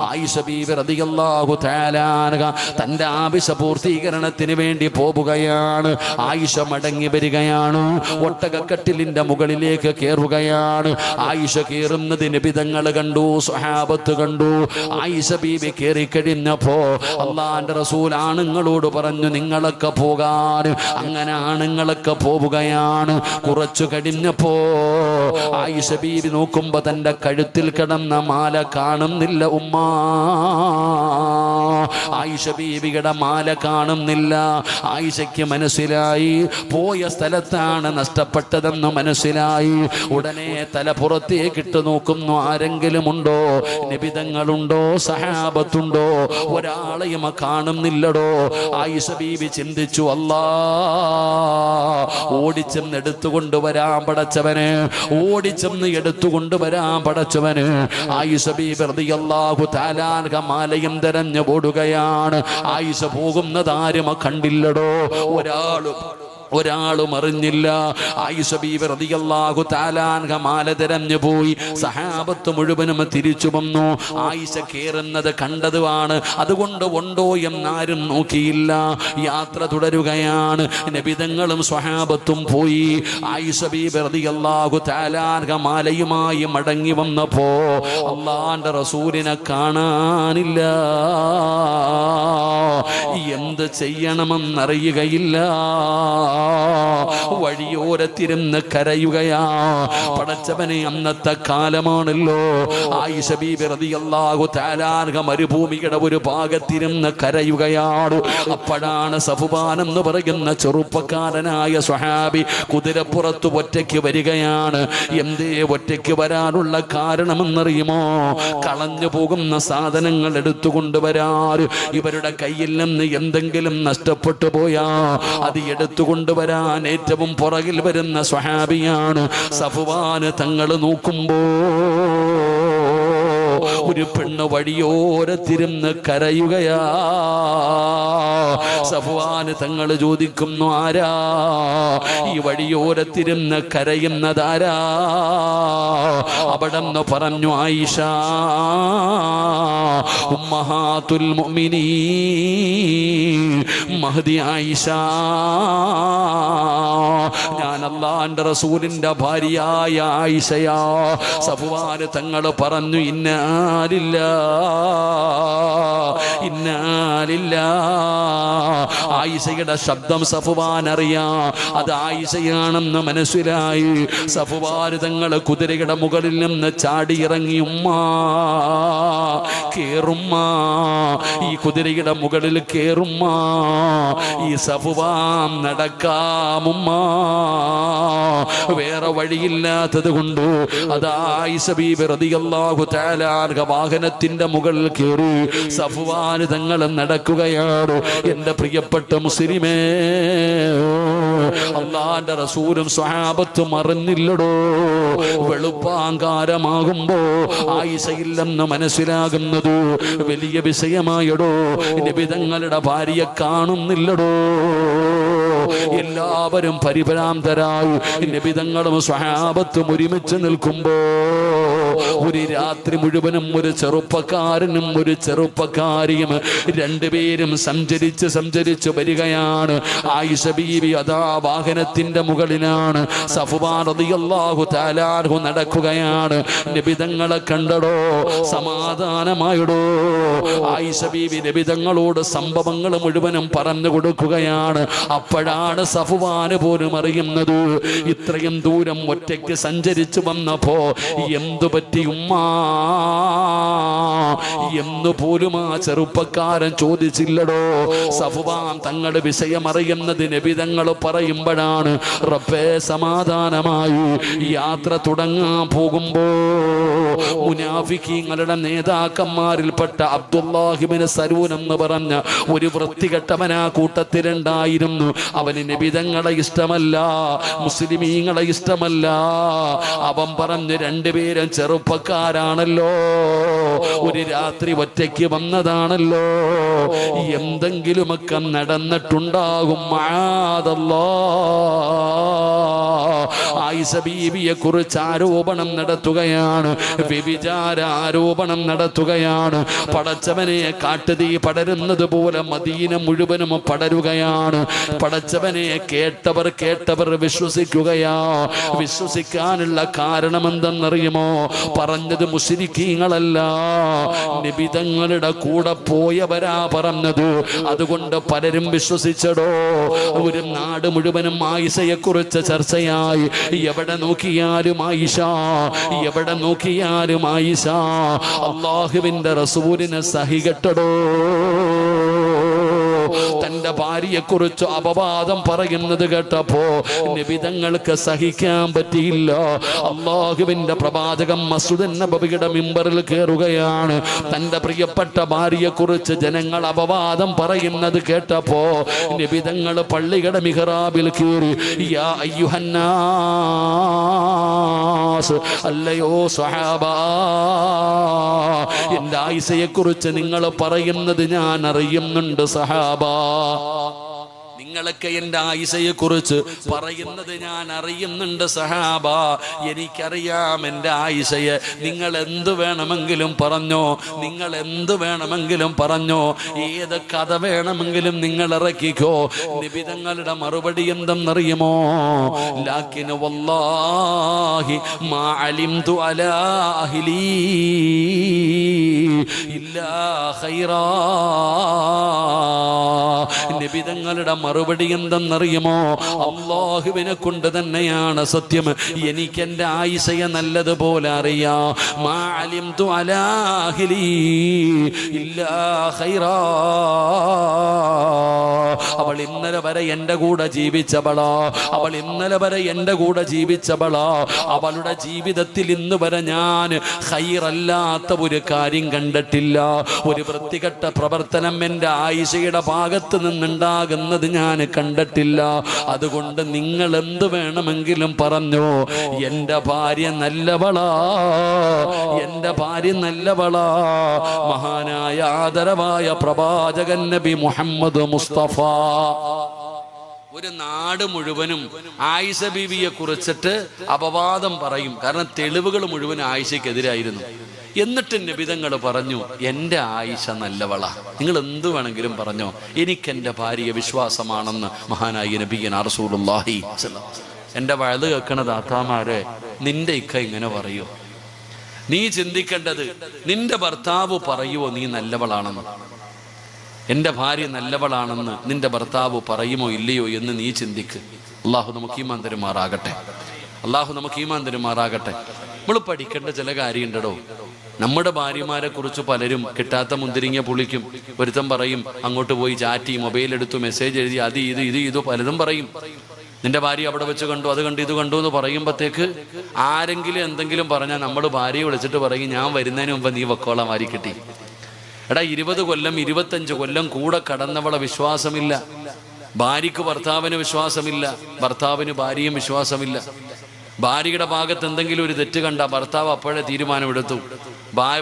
ആയിഷ ബീബി റളിയല്ലാഹു തആല അൻഹ തന്റെ ആവശ്യ പൂർത്തീകരണത്തിന് വേണ്ടി പോവുകയാണ്. ആയിഷ മടങ്ങി വരികയാണ്. ഒട്ടകക്കട്ടിലിന്റെ മുകളിലേക്ക് കയറുകയാണ്. ആയിഷ കയറുന്നത് നബിതങ്ങൾ കണ്ടു, സ്വഹാബത്ത് കണ്ടു. ആയിഷ ബീബി കയറിക്കഴിഞ്ഞപ്പോ അള്ളാന്റെ റസൂൽ ആണുങ്ങളോട് പറഞ്ഞു, നിങ്ങളൊക്കെ പോകാൻ. അങ്ങനെ ആണുങ്ങളൊക്കെ പോവുകയാണ്. കുറച്ചു കഴിഞ്ഞപ്പോ ആയിഷ ബീബി നോക്കുമ്പോ തന്റെ കഴുത്തിൽ കിടന്ന മാല കാണുന്നില്ല. ആയിഷ ബീവിയുടെ മാല കാണുന്നില്ല. ആയിഷയ്ക്ക് മനസ്സിലായി, പോയ സ്ഥലത്താണ് നഷ്ടപ്പെട്ടതെന്ന് മനസ്സിലായി. ഉടനെ തല പുറത്തേക്കിട്ട് നോക്കുന്നു, ആരെങ്കിലും ഉണ്ടോ? നബിതങ്ങളുണ്ടോ? സഹാബത്തുണ്ടോ? ഒരാളെയും കാണുന്നില്ലടോ. ആയിഷ ബീവി ചിന്തിച്ചു, അല്ലാ, ഓടിച്ചെന്ന് എടുത്തുകൊണ്ടുവരാൻ പടച്ചവന്, ഓടിച്ചെന്ന് എടുത്തുകൊണ്ടുവരാൻ പടച്ചവന്. ആയിഷ ബീബി റളിയല്ലാഹു തആല അൻഹ മാലയും തെരഞ്ഞു ഓടുകയാണ്. ആയിഷ പോകുന്നത് ആരും കണ്ടില്ലടോ. ഒരാളും അറിഞ്ഞില്ല. ആയിഷ ബീബി റളിയല്ലാഹു തആല അൻഹ മാല തെരഞ്ഞു പോയി. സഹാബത്ത് മുഴുവനും തിരിച്ചു വന്നു. ആയിഷ കേറുന്നത് കണ്ടതുമാണ്, അതുകൊണ്ട് ഉണ്ടോ എന്നാരും നോക്കിയില്ല. യാത്ര തുടരുകയാണ്. നബിതങ്ങളും സ്വഹാബത്തും പോയി. ആയിഷ ബീബി റളിയല്ലാഹു തആല അൻഹ മാലയുമായി മടങ്ങി വന്നപ്പോ അല്ലാഹുവിന്റെ റസൂലിനെ കാണാനില്ല. എന്ത് ചെയ്യണമെന്നറിയുകയില്ല. വഴിയോരത്തിരുന്ന് കരയുകയാ. പടച്ചവനെ, അന്നത്തെ കാലമാണല്ലോ. ആയിഷ ബീബി റളിയല്ലാഹു തആല അൻഹ മരുഭൂമിയുടെ ഒരു ഭാഗത്തിരുന്ന് കരയുകയാണ്. അപ്പോഴാണ് സഫ്വാൻ എന്ന് പറയുന്ന ചെറുപ്പക്കാരനായ സ്വഹാബി കുതിരപ്പുറത്ത് ഒറ്റയ്ക്ക് വരികയാണ്. എന്തേ ഒറ്റയ്ക്ക് വരാനുള്ള കാരണമെന്നറിയുമോ? കളഞ്ഞു പോകുന്ന സാധനങ്ങൾ എടുത്തുകൊണ്ടുവരാൻ, ഇവരുടെ കയ്യിൽ നിന്ന് എന്തെങ്കിലും നഷ്ടപ്പെട്ടു പോയാ അത് എടുത്തുകൊണ്ടുവരാൻ ഏറ്റവും പുറകിൽ വരുന്ന സ്വഹാബിയാണ് സഫ്വാൻ തങ്ങൾ. നോക്കുമ്പോ ഒരു പെണ്ണ് വഴിയോരത്തിരുന്ന് കരയുകയാ. സഫ്വാൻ തങ്ങൾ ചോദിക്കുന്നു, ആരാ ഈ വഴിയോരത്തിരുന്ന് കരയുന്നതാരാ? അവിടെന്ന് പറഞ്ഞു, ആയിഷ, ഉമ്മഹാത്തുൽ മുഅ്മിനീൻ, മഹ്ദി ആയിഷ. ഞാൻ അല്ലാഹുവിന്റെ റസൂലിന്റെ ഭാര്യയായ ആയിഷയാ. സഫ്വാൻ തങ്ങൾ പറഞ്ഞു, ഇന്നാലില്ലാ. ആയിഷയുടെ ശബ്ദം സഫ്വാൻ അറിയാം, അത് ആയിഷയാണെന്ന് മനസ്സിലായി. സഫ്വാൻ തങ്ങൾ കുതിരയുടെ മുകളിൽ നിന്ന് ചാടിയിറങ്ങി, ഉമ്മാ കേറുമ്മ, ഈ കുതിരയുടെ മുകളിൽ കേറുമ്മ, ഈ സഫ്വാൻ നടക്കാമുമ്മ. വേറെ വഴിയില്ലാത്തത് കൊണ്ട് അത് ആയിഷ ബീബി റളിയല്ലാഹു തആല അൻഹ വാഹനത്തിന്റെ മുകളിൽ കയറി. സഫ്വാൻ തങ്ങൾ നടക്കുകയാണ്. എന്റെ പ്രിയപ്പെട്ട മുസ്ലിമേ, അല്ലാഹുവിന്റെ റസൂലും സ്വഹാബത്തും അറിഞ്ഞില്ലടോ. വെളുപ്പാങ്കാരമാകുമ്പോ ആയിഷയില്ലെന്ന് മനസ്സിലാകുന്നത് വലിയ വിഷയമായടോ. നബിതങ്ങളുടെ ഭാര്യയെ കാണുന്നില്ലടോ. എല്ലാവരും പരിഭ്രാന്തരായി. നബിതങ്ങളും സ്വഹാബത്തും ഒരുമിച്ച് നിൽക്കുമ്പോ ഒരു രാത്രി മുഴുവനും ഒരു ചെറുപ്പക്കാരനും ഒരു ചെറുപ്പക്കാരിയും രണ്ടുപേരും സഞ്ചരിച്ച് വരികയാണ്. ആയിഷ ബീവി അതാ വാഹനത്തിന്റെ മുകളിലാണ്. സഫ്വാൻ റളിയല്ലാഹു തആല അൻഹു നടക്കുകയാണ്. നബിതങ്ങളെ കണ്ടടോ, സമാധാനമായിടോ. ആയിഷ ബീവി നബിതങ്ങളോട് സംഭവങ്ങൾ മുഴുവനും പറഞ്ഞു കൊടുക്കുകയാണ്. അപ്പോഴാണ് സഫ്വാൻ പോലും അറിയുന്നത്, ഇത്രയും ദൂരം ഒറ്റയ്ക്ക് സഞ്ചരിച്ചു വന്നപ്പോ എന്തു പറ്റി പറ്റിയുമ്മാ എന്ന് പോലും ആ ചെറുപ്പക്കാരൻ ചോദിച്ചില്ലടോ. സഫ്വാൻ തങ്ങളുടെ വിഷയം അറിയുന്നത് നബി തങ്ങൾ പറയുമ്പോഴാണ്. റബ്ബേ സമാധാനമായി യാത്ര തുടങ്ങാൻ പോകുമ്പോ മുനാഫിക്കീങ്ങളുടെ നേതാക്കന്മാരിൽപ്പെട്ട അബ്ദുല്ലാഹി ഇബ്നു സലൂൽ എന്ന് പറഞ്ഞ ഒരു വൃത്തികെട്ടവൻ ആ കൂട്ടത്തിലുണ്ടായിരുന്നു. അവന് നബി തങ്ങളെ ഇഷ്ടമല്ല, മുസ്ലിമീങ്ങളെ ഇഷ്ടമല്ല. അവൻ പറഞ്ഞു, രണ്ടുപേരും ചെറുപ്പക്കാരാണല്ലോ, ഒരു രാത്രി ഒറ്റയ്ക്ക് വന്നതാണല്ലോ, എന്തെങ്കിലുമൊക്കെ നടന്നിട്ടുണ്ടാകും. ആയിഷ ബീവിയെ കുറിച്ച് ആരോപണം നടത്തുകയാണ്, വ്യഭിചാര ആരോപണം നടത്തുകയാണ്. പടച്ചവനെ കാട്ടുതീ പടരുന്നത് പോലെ മദീന മുഴുവനും പടരുകയാണ്. പടച്ചവനെ കേട്ടവർ വിശ്വസിക്കുകയാ. വിശ്വസിക്കാനുള്ള കാരണം എന്തെന്നറിയുമോ? പറഞ്ഞത് മുശ്രിക്കീങ്ങളല്ല, നബി തങ്ങളുടെ കൂടെ പോയവരാ പറഞ്ഞത്. അതുകൊണ്ട് പലരും വിശ്വസിച്ചടോ. ഒരു നാട് മുഴുവനും ആയിഷയെ കുറിച്ച് ചർച്ചയായി. എവിടെ നോക്കിയാലും ആയിഷ, എവിടെ നോക്കിയാലും ആയിഷ. അല്ലാഹുവിന്റെ റസൂലിനെ സഹികെട്ടടോ. തന്റെ ഭാര്യയെ കുറിച്ച് അപവാദം പറയുന്നത് കേട്ടപ്പോ നബി തങ്ങൾക്ക് സഹിക്കാൻ പറ്റിയില്ല. അല്ലാഹുവിന്റെ പ്രവാചകൻ മസ്ജിദ് നബവിയുടെ മിമ്പറിൽ കയറുകയാണ്. തന്റെ പ്രിയപ്പെട്ട ഭാര്യയെ കുറിച്ച് ജനങ്ങൾ അപവാദം പറയുന്നത് കേട്ടപ്പോ നബി തങ്ങൾ പള്ളിയുടെ മിഹ്റാബിൽ കയറി, യാ അയ്യുഹന്നാസ്, അല്ലയോ സ്വഹാബാ, എന്റെ ആയിഷയെ കുറിച്ച് നിങ്ങൾ പറയുന്നത് ഞാൻ അറിയുന്നുണ്ട് സഹാബ. നിങ്ങളൊക്കെ എൻ്റെ ആയിഷയെ കുറിച്ച് പറയുന്നത് ഞാൻ അറിയുന്നുണ്ട് സഹാബ. എനിക്കറിയാം എൻ്റെ ആയിഷയെ. നിങ്ങൾ എന്ത് വേണമെങ്കിലും പറഞ്ഞോ, നിങ്ങൾ എന്ത് വേണമെങ്കിലും പറഞ്ഞോ, ഏത് കഥ വേണമെങ്കിലും നിങ്ങൾ ഇറക്കിക്കോ. നബി തങ്ങളുടെ മറുപടി എന്തെന്നറിയുമോ? ലാകിൻ വല്ലാഹി മാ അലിംതു അലാ അഹ്ലി ഇല്ലാ ഖൈറാ. നബി തങ്ങളുടെ മറുപടി എന്തെന്നറിയുമോ? അല്ലാഹുവിനെ കൊണ്ട് തന്നെയാണ് സത്യം, എനിക്ക് എൻ്റെ ആയിഷയെ നല്ലതുപോലെ അറിയാം. മാ അലിംതു അലാ അഹ്ലി ഇല്ലാ ഖൈറാ. അവൾ ഇന്നലെ വരെ എൻ്റെ കൂടെ ജീവിച്ചവളാ, അവൾ ഇന്നലെ വരെ എൻ്റെ കൂടെ ജീവിച്ചവളാ. അവളുടെ ജീവിതത്തിൽ ഇന്ന് വരെ ഞാൻ ഖൈറല്ലാത്ത ഒരു കാര്യം കണ്ടിട്ടില്ല. ഒരു വൃത്തികെട്ട പ്രവർത്തനം എൻ്റെ ആയിഷയുടെ ഭാഗത്ത് നിന്നുണ്ടാകുന്നത് ഞാൻ കണ്ടിട്ടില്ല. അതുകൊണ്ട് നിങ്ങൾ എന്ത് വേണമെങ്കിലും പറഞ്ഞോ, എൻ്റെ ഭാര്യ നല്ലവളാ, എൻ്റെ ഭാര്യ നല്ലവളാ. മഹാനായ ആദരവായ പ്രവാചകൻ നബി മുഹമ്മദ് മുസ്തഫ ഒരു നാട് മുഴുവനും ആയിഷ ബീവിയെ കുറിച്ചിട്ട് അപവാദം പറയും. കാരണം തെളിവുകൾ മുഴുവൻ ആയിഷയ്ക്കെതിരായിരുന്നു. എന്നിട്ട് നബി തങ്ങൾ പറഞ്ഞു, എൻ്റെ ആയിഷ നല്ലവളാ, നിങ്ങൾ എന്തു വേണമെങ്കിലും പറഞ്ഞോ, എനിക്കെൻ്റെ ഭാര്യയെ വിശ്വാസമാണെന്ന് മഹാനായ നബിയനാ റസൂലുള്ളാഹി. എൻ്റെ വഴുത് കേൾക്കണ താത്താമാരെ, നിന്റെ ഇക്ക ഇങ്ങനെ പറയോ? നീ ചിന്തിക്കേണ്ടത്, നിന്റെ ഭർത്താവ് പറയുമോ നീ നല്ലവളാണെന്ന്? എൻ്റെ ഭാര്യ നല്ലവളാണെന്ന് നിന്റെ ഭർത്താവ് പറയുമോ ഇല്ലയോ എന്ന് നീ ചിന്തിക്ക്. അള്ളാഹു നമുക്ക് ഈമാൻ തരുമാറാകട്ടെ, അള്ളാഹു നമുക്ക് ഈമാൻ തരുമാറാകട്ടെ. നമ്മൾ പഠിക്കേണ്ട ചില കാര്യമുണ്ടോ. നമ്മുടെ ഭാര്യമാരെ കുറിച്ച് പലരും കിട്ടാത്ത മുന്തിരിങ്ങ പുളിക്കും. ഒരുത്തം പറയും, അങ്ങോട്ട് പോയി ചാറ്റി, മൊബൈൽ എടുത്തു, മെസ്സേജ് എഴുതി, അത് ഇത് പലതും പറയും. നിന്റെ ഭാര്യ അവിടെ വെച്ച് കണ്ടു, അത് കണ്ടു, ഇത് കണ്ടു എന്ന് പറയുമ്പോഴത്തേക്ക് ആരെങ്കിലും എന്തെങ്കിലും പറഞ്ഞാൽ നമ്മൾ ഭാര്യയെ വിളിച്ചിട്ട് പറയും, ഞാൻ വരുന്നതിന് മുമ്പ് നീ വെക്കോളാം വാരി കിട്ടി. എടാ, 20 കൊല്ലം 25 കൊല്ലം കൂടെ കടന്നവളെ വിശ്വാസമില്ല. ഭാര്യക്ക് ഭർത്താവിന് വിശ്വാസമില്ല, ഭർത്താവിന് ഭാര്യയും വിശ്വാസമില്ല. ഭാര്യയുടെ ഭാഗത്ത് എന്തെങ്കിലും ഒരു തെറ്റ് കണ്ട ഭർത്താവ് അപ്പോഴേ തീരുമാനമെടുത്തു.